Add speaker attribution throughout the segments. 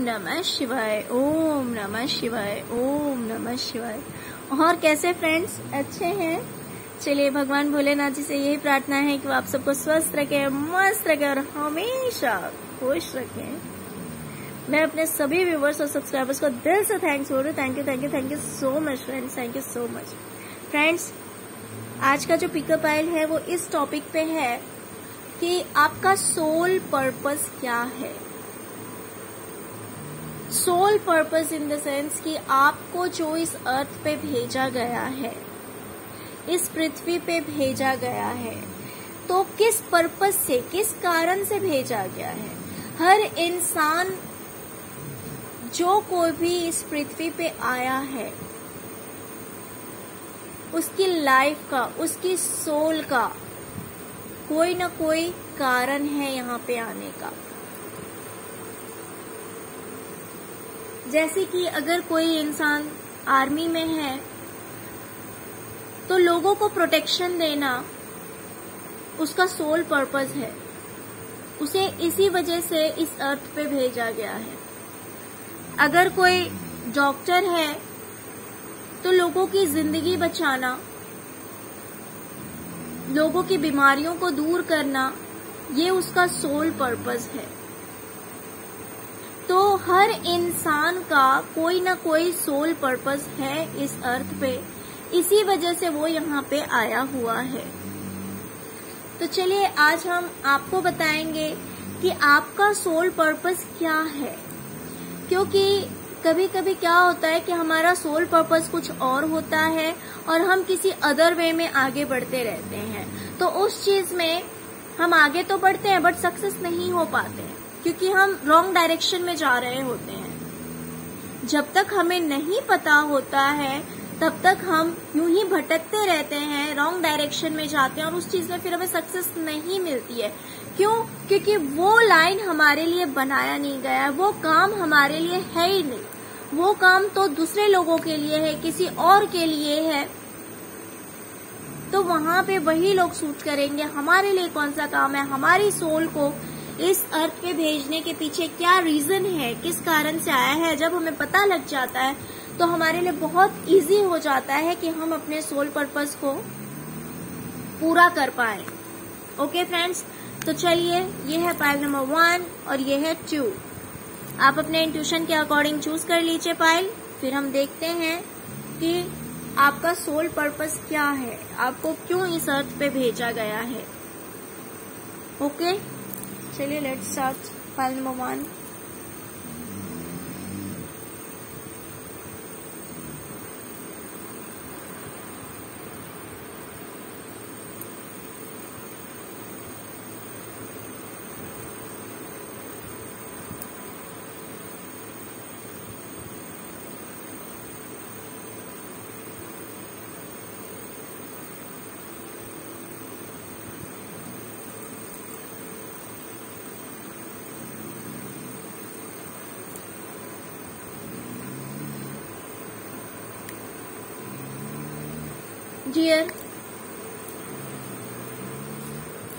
Speaker 1: नमः शिवाय, ओम नमः शिवाय, ओम नमः शिवाय। और कैसे फ्रेंड्स, अच्छे हैं? चलिए, भगवान भोलेनाथ जी से यही प्रार्थना है कि वो आप सबको स्वस्थ रखें, मस्त रखें और हमेशा खुश रखें। मैं अपने सभी व्यूवर्स और सब्सक्राइबर्स को दिल से थैंक्स बोल रही हूँ। Thank you so much friends, thank you so much friends. आज का जो पिकअप आयल है वो इस टॉपिक पे है कि आपका सोल पर्पस क्या है। Sole purpose in the sense कि आपको जो इस अर्थ पे भेजा गया है, इस पृथ्वी पे भेजा गया है, तो किस पर्पस से, किस कारण से भेजा गया है। हर इंसान जो कोई भी इस पृथ्वी पे आया है, उसकी लाइफ का, उसकी सोल का कोई ना कोई कारण है यहाँ पे आने का। जैसे कि अगर कोई इंसान आर्मी में है तो लोगों को प्रोटेक्शन देना उसका सोल पर्पस है, उसे इसी वजह से इस अर्थ पे भेजा गया है। अगर कोई डॉक्टर है तो लोगों की जिंदगी बचाना, लोगों की बीमारियों को दूर करना, ये उसका सोल पर्पस है। तो हर इंसान का कोई ना कोई सोल पर्पस है इस अर्थ पे, इसी वजह से वो यहाँ पे आया हुआ है। तो चलिए, आज हम आपको बताएंगे कि आपका सोल पर्पस क्या है। क्योंकि कभी कभी क्या होता है कि हमारा सोल पर्पस कुछ और होता है और हम किसी अदर वे में आगे बढ़ते रहते हैं। तो उस चीज में हम आगे तो बढ़ते हैं बट सक्सेस नहीं हो पाते हैं, क्योंकि हम रॉन्ग डायरेक्शन में जा रहे होते हैं। जब तक हमें नहीं पता होता है तब तक हम यूं ही भटकते रहते हैं, रॉन्ग डायरेक्शन में जाते हैं और उस चीज में फिर हमें सक्सेस नहीं मिलती है। क्यों? क्योंकि वो लाइन हमारे लिए बनाया नहीं गया है, वो काम हमारे लिए है ही नहीं। वो काम तो दूसरे लोगों के लिए है, किसी और के लिए है। तो वहां पे वही लोग सूट करेंगे। हमारे लिए कौन सा काम है, हमारी सोल को इस अर्थ पे भेजने के पीछे क्या रीजन है, किस कारण से आया है। जब हमें पता लग जाता है तो हमारे लिए बहुत इजी हो जाता है कि हम अपने सोल पर्पस को पूरा कर पाए। ओके फ्रेंड्स, तो चलिए, ये है पाइल नंबर 1 और ये है 2। आप अपने इंट्यूशन के अकॉर्डिंग चूज कर लीजिए पाइल। फिर हम देखते हैं कि आपका सोल पर्पस क्या है, आपको क्यों इस अर्थ पे भेजा गया है। ओके, चलिए let's start pile number 1। Dear,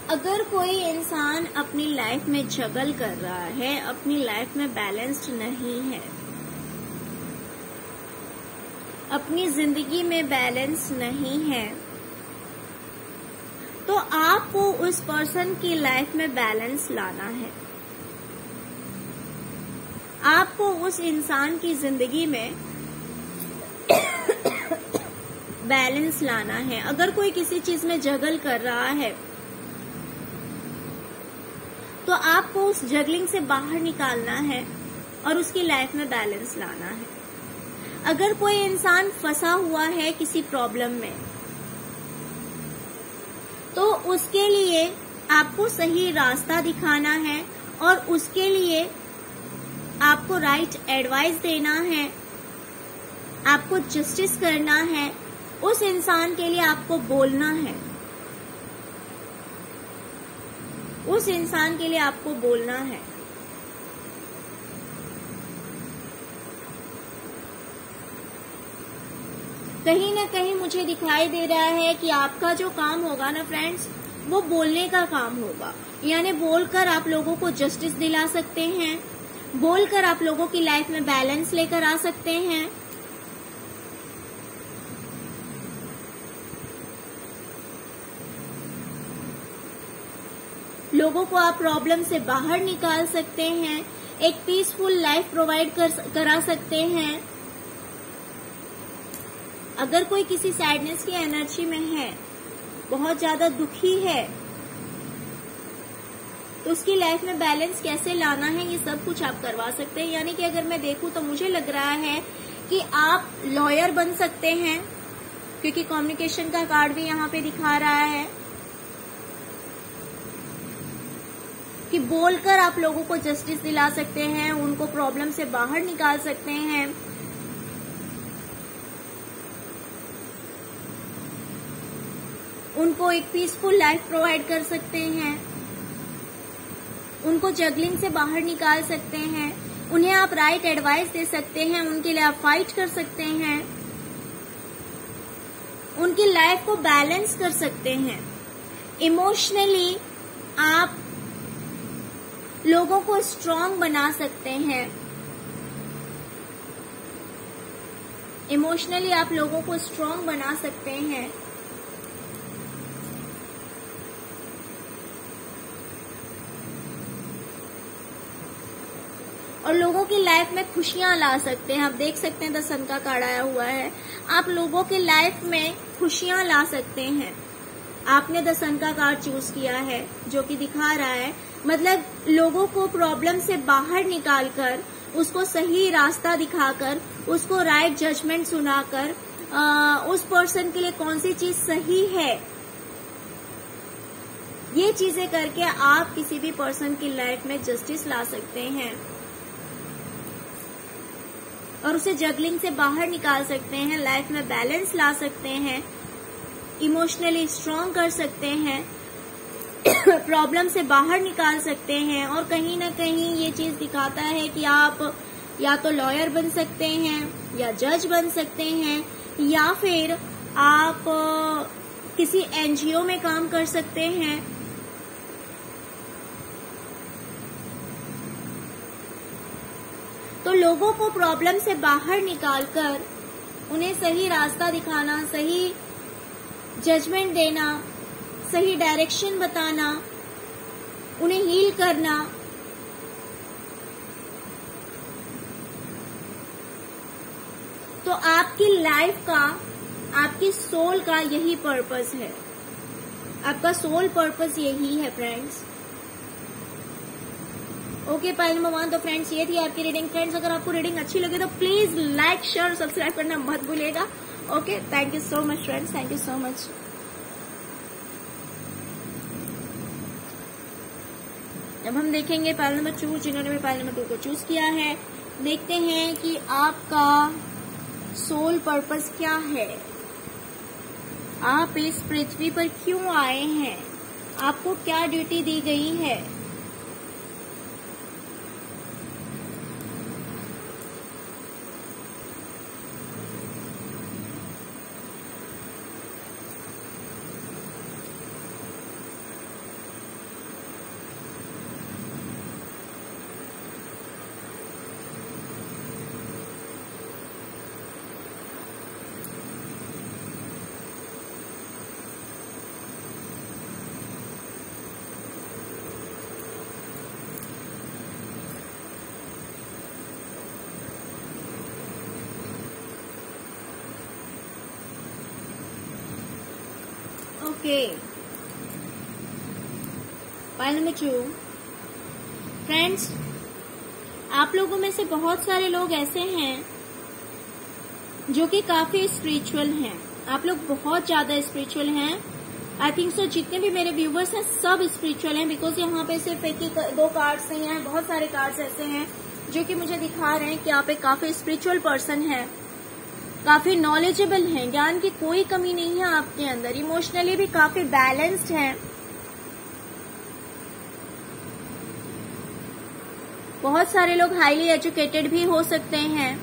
Speaker 1: अगर कोई इंसान अपनी लाइफ में जगल कर रहा है, अपनी लाइफ में बैलेंस्ड नहीं है, अपनी जिंदगी में बैलेंस नहीं है, तो आपको उस पर्सन की लाइफ में बैलेंस लाना है। आपको उस इंसान की जिंदगी में बैलेंस लाना है। अगर कोई किसी चीज में जगल कर रहा है तो आपको उस जगलिंग से बाहर निकालना है और उसकी लाइफ में बैलेंस लाना है। अगर कोई इंसान फंसा हुआ है किसी प्रॉब्लम में, तो उसके लिए आपको सही रास्ता दिखाना है और उसके लिए आपको राइट एडवाइस देना है, आपको जस्टिस करना है। उस इंसान के लिए आपको बोलना है, उस इंसान के लिए आपको बोलना है। कहीं ना कहीं मुझे दिखाई दे रहा है कि आपका जो काम होगा ना फ्रेंड्स, वो बोलने का काम होगा। यानी बोलकर आप लोगों को जस्टिस दिला सकते हैं, बोलकर आप लोगों की लाइफ में बैलेंस लेकर आ सकते हैं। लोगों को आप प्रॉब्लम से बाहर निकाल सकते हैं, एक पीसफुल लाइफ प्रोवाइड करा सकते हैं। अगर कोई किसी सैडनेस की एनर्जी में है, बहुत ज्यादा दुखी है, तो उसकी लाइफ में बैलेंस कैसे लाना है, ये सब कुछ आप करवा सकते हैं। यानी कि अगर मैं देखूं तो मुझे लग रहा है कि आप लॉयर बन सकते हैं, क्योंकि कम्युनिकेशन का कार्ड भी यहाँ पे दिखा रहा है कि बोलकर आप लोगों को जस्टिस दिला सकते हैं, उनको प्रॉब्लम से बाहर निकाल सकते हैं। उनको एक पीसफुल लाइफ प्रोवाइड कर सकते हैं, उनको जगलिंग से बाहर निकाल सकते हैं, उन्हें आप राइट एडवाइस दे सकते हैं, उनके लिए आप फाइट कर सकते हैं, उनकी लाइफ को बैलेंस कर सकते हैं। इमोशनली आप लोगों को स्ट्रांग बना सकते हैं। इमोशनली आप लोगों को स्ट्रांग बना सकते हैं। और लोगों की लाइफ में खुशियां ला सकते हैं। आप देख सकते हैं द सन का कार्ड आया हुआ है। आप लोगों की लाइफ में खुशियां ला सकते हैं। आपने द सन का कार्ड चूज किया है, जो कि दिखा रहा है मतलब लोगों को प्रॉब्लम से बाहर निकालकर, उसको सही रास्ता दिखाकर, उसको राइट जजमेंट सुनाकर, उस पर्सन के लिए कौन सी चीज सही है, ये चीजें करके आप किसी भी पर्सन की लाइफ में जस्टिस ला सकते हैं और उसे जगलिंग से बाहर निकाल सकते हैं, लाइफ में बैलेंस ला सकते हैं, इमोशनली स्ट्रांग कर सकते हैं, प्रॉब्लम से बाहर निकाल सकते हैं। और कहीं ना कहीं ये चीज दिखाता है कि आप या तो लॉयर बन सकते हैं, या जज बन सकते हैं, या फिर आप किसी एनजीओ में काम कर सकते हैं। तो लोगों को प्रॉब्लम से बाहर निकालकर उन्हें सही रास्ता दिखाना, सही जजमेंट देना, सही डायरेक्शन बताना, उन्हें हील करना, तो आपकी लाइफ का, आपकी सोल का यही पर्पस है। आपका सोल पर्पस यही है फ्रेंड्स। Okay, pile number 1। तो फ्रेंड्स ये थी आपकी रीडिंग। फ्रेंड्स अगर आपको रीडिंग अच्छी लगे तो प्लीज लाइक, शेयर, सब्सक्राइब करना मत भूलिएगा। Okay, thank you so much friends, thank you so much. अब हम देखेंगे पाइल नंबर 2, जिन्होंने भी पाइल नंबर 2 को चूज किया है। देखते हैं कि आपका सोल पर्पस क्या है, आप इस पृथ्वी पर क्यों आए हैं, आपको क्या ड्यूटी दी गई है। Okay, pile number 2। फ्रेंड्स आप लोगों में से बहुत सारे लोग ऐसे हैं जो कि काफी स्पिरिचुअल हैं। आप लोग बहुत ज्यादा स्पिरिचुअल हैं। आई थिंक सो जितने भी मेरे व्यूवर्स हैं सब स्पिरिचुअल हैं, बिकॉज यहाँ पे सिर्फ एक ही 2 कार्ड्स नहीं हैं, बहुत सारे कार्ड्स ऐसे हैं जो कि मुझे दिखा रहे हैं कि आप एक काफी स्पिरिचुअल पर्सन हैं, काफी नॉलेजेबल हैं, ज्ञान की कोई कमी नहीं है आपके अंदर, इमोशनली भी काफी बैलेंस्ड हैं। बहुत सारे लोग हाईली एजुकेटेड भी हो सकते हैं।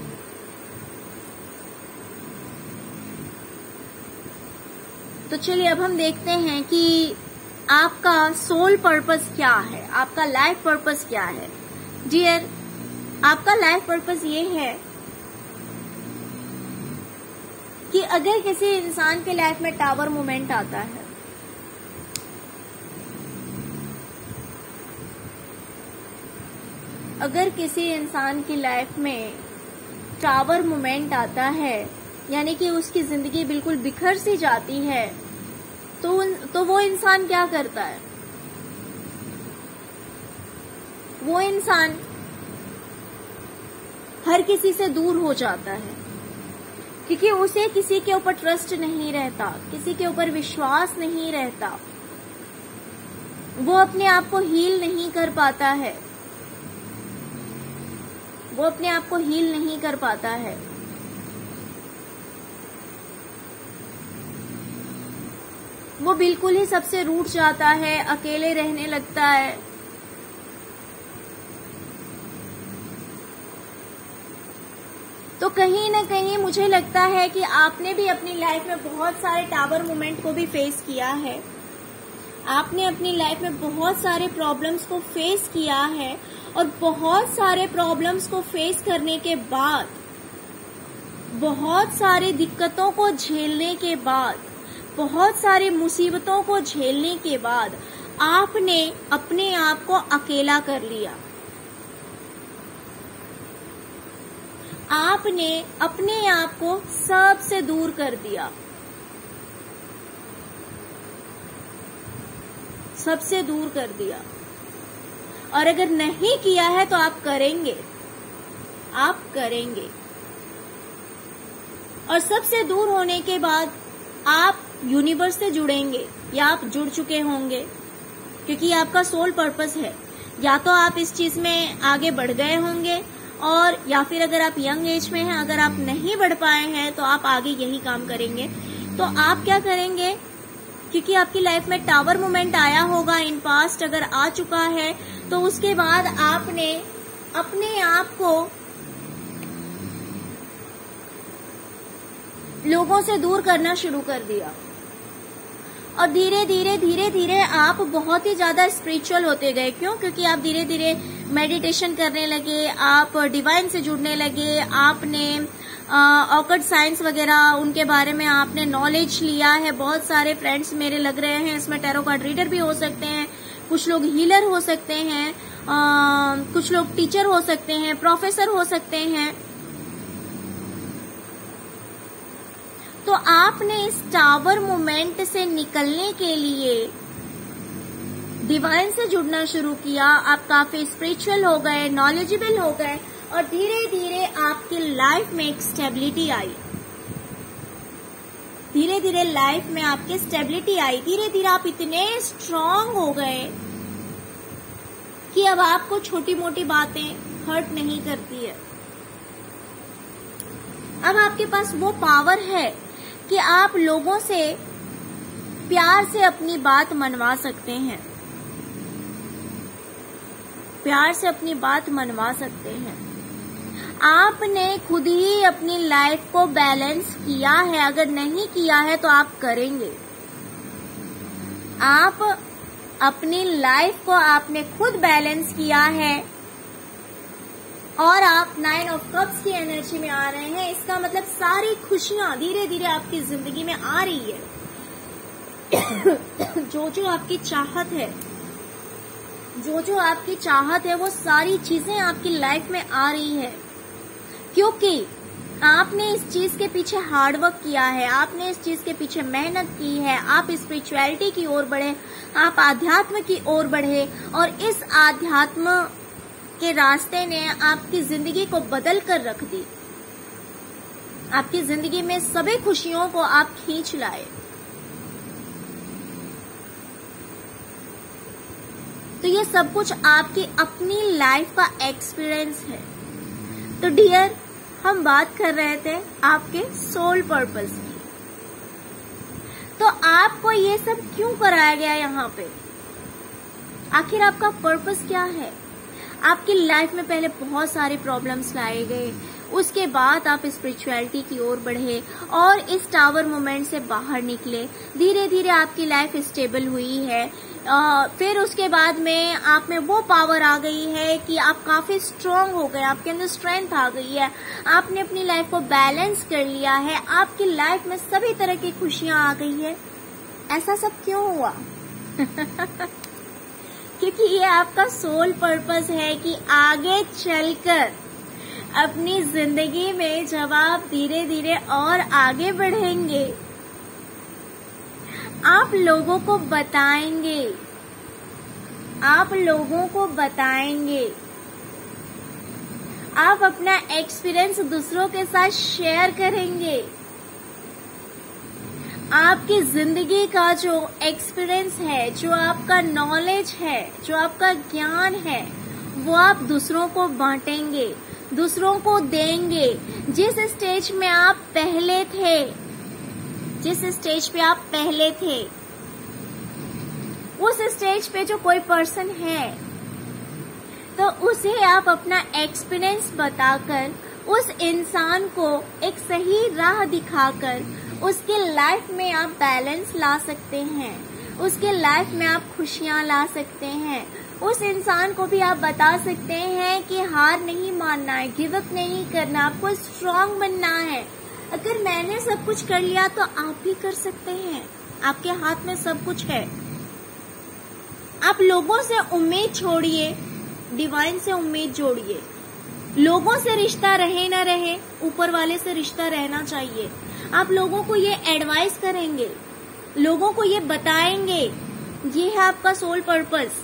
Speaker 1: तो चलिए अब हम देखते हैं कि आपका सोल पर्पस क्या है, आपका लाइफ पर्पस क्या है। डियर, आपका लाइफ पर्पस ये है कि अगर किसी इंसान के लाइफ में टावर मोमेंट आता है, अगर किसी इंसान की लाइफ में टावर मोमेंट आता है, यानी कि उसकी जिंदगी बिल्कुल बिखर सी जाती है, तो वो इंसान क्या करता है? वो इंसान हर किसी से दूर हो जाता है, क्योंकि उसे किसी के ऊपर ट्रस्ट नहीं रहता, किसी के ऊपर विश्वास नहीं रहता, वो अपने आप को हील नहीं कर पाता है, वो अपने आप को हील नहीं कर पाता है। वो बिल्कुल ही सबसे रूठ जाता है, अकेले रहने लगता है। तो कहीं ना कहीं मुझे लगता है कि आपने भी अपनी लाइफ में बहुत सारे टावर मोमेंट को भी फेस किया है। आपने अपनी लाइफ में बहुत सारे प्रॉब्लम्स को फेस किया है, और बहुत सारे प्रॉब्लम्स को फेस करने के बाद, बहुत सारी दिक्कतों को झेलने के बाद, बहुत सारी मुसीबतों को झेलने के बाद आपने अपने आप को अकेला कर लिया। आपने अपने आप को सबसे दूर कर दिया, सबसे दूर कर दिया। और अगर नहीं किया है तो आप करेंगे, आप करेंगे। और सबसे दूर होने के बाद आप यूनिवर्स से जुड़ेंगे, या आप जुड़ चुके होंगे, क्योंकि आपका सोल पर्पस है। या तो आप इस चीज में आगे बढ़ गए होंगे, और या फिर अगर आप यंग एज में हैं, अगर आप नहीं बढ़ पाए हैं तो आप आगे यही काम करेंगे। तो आप क्या करेंगे? क्योंकि आपकी लाइफ में टावर मोमेंट आया होगा इन पास्ट, अगर आ चुका है तो उसके बाद आपने अपने आप को लोगों से दूर करना शुरू कर दिया, और धीरे धीरे आप बहुत ही ज्यादा स्पिरिचुअल होते गए। क्यों? क्योंकि आप धीरे धीरे मेडिटेशन करने लगे, आप डिवाइन से जुड़ने लगे, आपने ऑकल्ट साइंस वगैरह उनके बारे में आपने नॉलेज लिया है। बहुत सारे फ्रेंड्स मेरे लग रहे हैं इसमें टैरो कार्ड रीडर भी हो सकते हैं, कुछ लोग हीलर हो सकते हैं, कुछ लोग टीचर हो सकते हैं, प्रोफेसर हो सकते हैं। तो आपने इस टावर मोमेंट से निकलने के लिए डिवाइन से जुड़ना शुरू किया। आप काफी स्पिरिचुअल हो गए, नॉलेजेबल हो गए, और धीरे धीरे आपकी लाइफ में एक स्टेबिलिटी आई। धीरे धीरे लाइफ में आपकी स्टेबिलिटी आई। धीरे धीरे आप इतने स्ट्रांग हो गए कि अब आपको छोटी मोटी बातें हर्ट नहीं करती है। अब आपके पास वो पावर है कि आप लोगों से प्यार से अपनी बात मनवा सकते हैं, प्यार से अपनी बात मनवा सकते हैं। आपने खुद ही अपनी लाइफ को बैलेंस किया है। अगर नहीं किया है तो आप करेंगे। आप अपनी लाइफ को आपने खुद बैलेंस किया है, और आप 9 ऑफ कप्स की एनर्जी में आ रहे हैं। इसका मतलब सारी खुशियां धीरे धीरे आपकी जिंदगी में आ रही है। जो आपकी चाहत है, जो आपकी चाहत है, वो सारी चीजें आपकी लाइफ में आ रही है, क्योंकि आपने इस चीज के पीछे हार्डवर्क किया है, आपने इस चीज के पीछे मेहनत की है। आप स्पिरिचुअलिटी की ओर बढ़े, आप आध्यात्म की ओर बढ़े, और इस आध्यात्म के रास्ते ने आपकी जिंदगी को बदल कर रख दी। आपकी जिंदगी में सभी खुशियों को आप खींच लाए। तो ये सब कुछ आपकी अपनी लाइफ का एक्सपीरियंस है। तो डियर, हम बात कर रहे थे आपके सोल पर्पस की। तो आपको ये सब क्यों कराया गया यहाँ पे? आखिर आपका पर्पस क्या है? आपकी लाइफ में पहले बहुत सारे प्रॉब्लम्स लाए गए, उसके बाद आप स्पिरिचुअलिटी की ओर बढ़े और इस टावर मोमेंट से बाहर निकले। धीरे धीरे आपकी लाइफ स्टेबल हुई है। फिर उसके बाद में आप में वो पावर आ गई है कि आप काफी स्ट्रांग हो गए, आपके अंदर स्ट्रेंथ आ गई है, आपने अपनी लाइफ को बैलेंस कर लिया है, आपकी लाइफ में सभी तरह की खुशियां आ गई है। ऐसा सब क्यों हुआ? क्योंकि ये आपका सोल पर्पस है कि आगे चलकर अपनी जिंदगी में जब आप धीरे धीरे और आगे बढ़ेंगे, आप लोगों को बताएंगे, आप लोगों को बताएंगे, आप अपना एक्सपीरियंस दूसरों के साथ शेयर करेंगे। आपकी जिंदगी का जो एक्सपीरियंस है, जो आपका नॉलेज है, जो आपका ज्ञान है, वो आप दूसरों को बांटेंगे, दूसरों को देंगे। जिस स्टेज में आप पहले थे, जिस स्टेज पे आप पहले थे, उस स्टेज पे जो कोई पर्सन है, तो उसे आप अपना एक्सपीरियंस बताकर उस इंसान को एक सही राह दिखाकर उसके लाइफ में आप बैलेंस ला सकते हैं, उसके लाइफ में आप खुशियां ला सकते हैं। उस इंसान को भी आप बता सकते हैं कि हार नहीं मानना है, गिव अप नहीं करना, आपको स्ट्रांग बनना है। अगर मैंने सब कुछ कर लिया तो आप भी कर सकते हैं, आपके हाथ में सब कुछ है। आप लोगों से उम्मीद छोड़िए, डिवाइन से उम्मीद जोड़िए। लोगों से रिश्ता रहे ना रहे, ऊपर वाले से रिश्ता रहना चाहिए। आप लोगों को ये एडवाइस करेंगे, लोगों को ये बताएंगे, ये है आपका सोल पर्पस,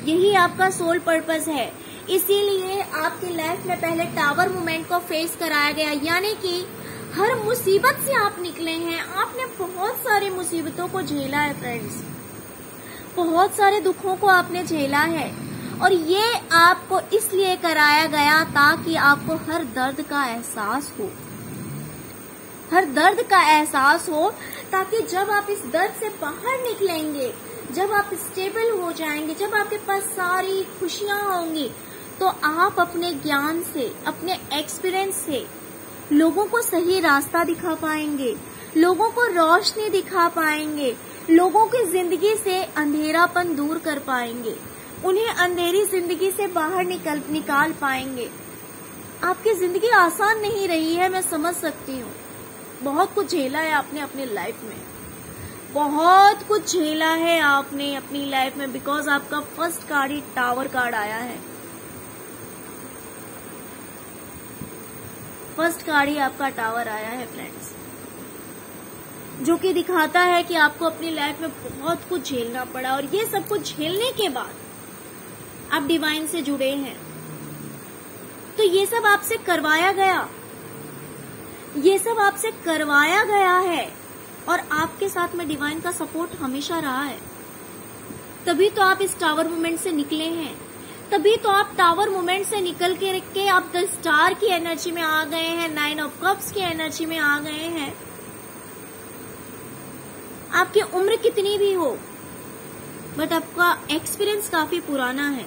Speaker 1: यही आपका सोल पर्पस है। इसीलिए आपकी लाइफ में पहले टावर मोमेंट को फेस कराया गया, यानी कि हर मुसीबत से आप निकले हैं। आपने बहुत सारी मुसीबतों को झेला है फ्रेंड्स, बहुत सारे दुखों को आपने झेला है, और ये आपको इसलिए कराया गया ताकि आपको हर दर्द का एहसास हो, हर दर्द का एहसास हो, ताकि जब आप इस दर्द से बाहर निकलेंगे, जब आप स्टेबल हो जाएंगे, जब आपके पास सारी खुशियां होंगी, तो आप अपने ज्ञान से, अपने एक्सपीरियंस से लोगों को सही रास्ता दिखा पाएंगे, लोगों को रोशनी दिखा पाएंगे, लोगों की जिंदगी से अंधेरापन दूर कर पाएंगे, उन्हें अंधेरी जिंदगी से बाहर निकाल पाएंगे। आपकी जिंदगी आसान नहीं रही है, मैं समझ सकती हूँ। बहुत कुछ झेला है आपने अपनी लाइफ में, बहुत कुछ झेला है आपने अपनी लाइफ में, बिकॉज आपका फर्स्ट कार्ड ही टावर कार्ड आया है। फर्स्ट कार्ड ही आपका टावर आया है फ्रेंड्स, जो कि दिखाता है कि आपको अपनी लाइफ में बहुत कुछ झेलना पड़ा, और ये सब कुछ झेलने के बाद आप डिवाइन से जुड़े हैं। तो ये सब आपसे करवाया गया, ये सब आपसे करवाया गया है, और आपके साथ में डिवाइन का सपोर्ट हमेशा रहा है। तभी तो आप इस टावर मोमेंट से निकले हैं, तभी तो आप टावर मोमेंट से निकल के आप द स्टार की एनर्जी में आ गए हैं, 9 ऑफ कप्स की एनर्जी में आ गए हैं। आपकी उम्र कितनी भी हो, बट आपका एक्सपीरियंस काफी पुराना है,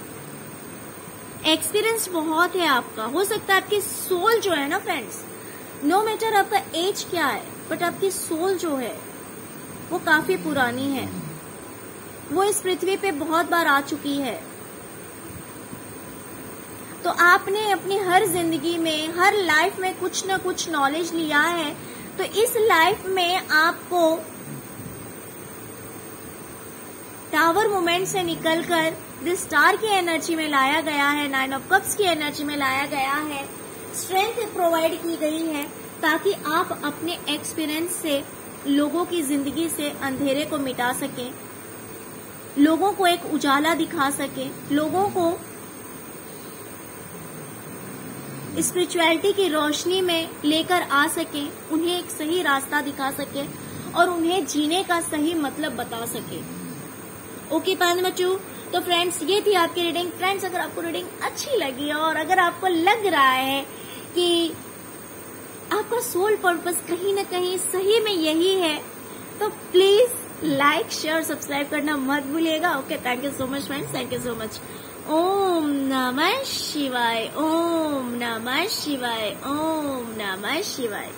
Speaker 1: एक्सपीरियंस बहुत है आपका। हो सकता है आपकी सोल जो है ना फ्रेंड्स, नो मैटर आपका एज क्या है, बट आपकी सोल जो है वो काफी पुरानी है, वो इस पृथ्वी पे बहुत बार आ चुकी है। तो आपने अपनी हर जिंदगी में, हर लाइफ में कुछ न कुछ नॉलेज लिया है। तो इस लाइफ में आपको टावर मोमेंट से निकलकर द स्टार की एनर्जी में लाया गया है, 9 ऑफ कप्स की एनर्जी में लाया गया है, स्ट्रेंथ प्रोवाइड की गई है, ताकि आप अपने एक्सपीरियंस से लोगों की जिंदगी से अंधेरे को मिटा सकें, लोगों को एक उजाला दिखा सकें, लोगों को स्पिरिचुअलिटी की रोशनी में लेकर आ सकें, उन्हें एक सही रास्ता दिखा सकें, और उन्हें जीने का सही मतलब बता सकें। ओके बच्चों, तो फ्रेंड्स ये थी आपकी रीडिंग। फ्रेंड्स अगर आपको रीडिंग अच्छी लगी और अगर आपको लग रहा है कि आपका सोल पर्पस कहीं न कहीं सही में यही है, तो प्लीज लाइक शेयर सब्सक्राइब करना मत भूलिएगा। Okay, thank you so much friends, thank you so much. Om नमः शिवाय, ओम नमः शिवाय, ओम नमः शिवाय।